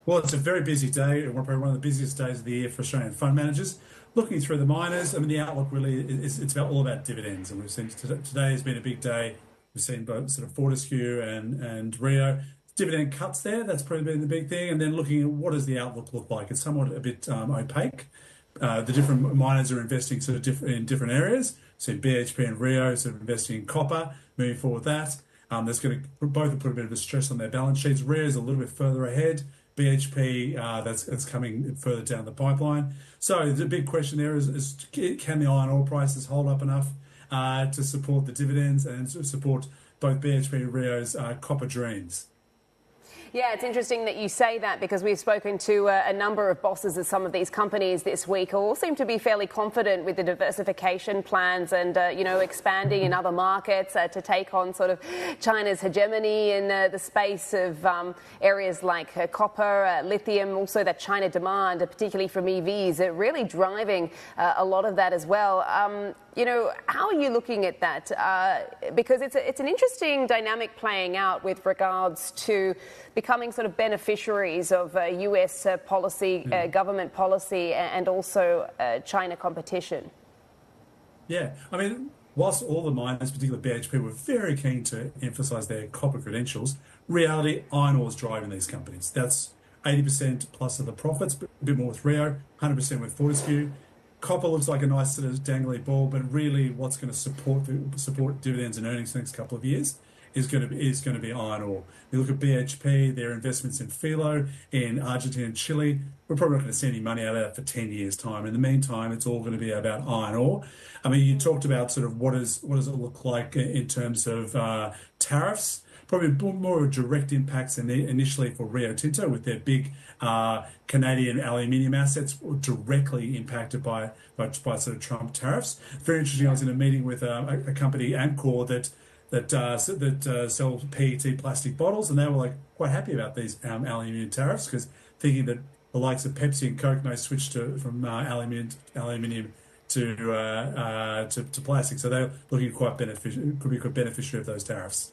Well, it's a very busy day, and probably one of the busiest days of the year for Australian fund managers. Looking through the miners, I mean, the outlook really is it's about all about dividends, and we've seen today has been a big day. We've seen both sort of Fortescue and Rio dividend cuts there. That's probably been the big thing, and then looking at what does the outlook look like. It's somewhat a bit opaque. The different miners are investing sort of in different areas. So BHP and Rio sort of investing in copper, moving forward with that. That's going to both have put a bit of a stress on their balance sheets. Rio is a little bit further ahead. BHP, that's coming further down the pipeline. So the big question there is can the iron ore prices hold up enough to support the dividends and support both BHP and Rio's copper dreams? Yeah, it's interesting that you say that because we've spoken to a number of bosses of some of these companies this week who all seem to be fairly confident with the diversification plans and, expanding in other markets to take on sort of China's hegemony in the space of areas like copper, lithium, also that China demand, particularly from EVs, really driving a lot of that as well. How are you looking at that? Because it's an interesting dynamic playing out with regards to becoming sort of beneficiaries of US policy, government policy, and also China competition. Yeah, I mean, whilst all the miners, particularly BHP, were very keen to emphasise their copper credentials, reality, iron ore is driving these companies. That's 80% plus of the profits, a bit more with Rio, 100% with Fortescue. Copper looks like a nice sort of dangly ball, but really what's going to support dividends and earnings the next couple of years is going to be iron ore. You look at BHP, their investments in Filo, in Argentina and Chile. We're probably not going to see any money out of that for 10 years' time. In the meantime, it's all going to be about iron ore. I mean, you talked about sort of what does it look like in terms of tariffs. Probably more direct impacts than initially for Rio Tinto with their big Canadian aluminium assets directly impacted by sort of Trump tariffs. Very interesting. I was in a meeting with a company, Amcor, that sells PET plastic bottles, and they were like quite happy about these aluminium tariffs because thinking that the likes of Pepsi and Coke may switch from aluminium to plastic. So they're looking quite beneficial, could be quite beneficiary of those tariffs.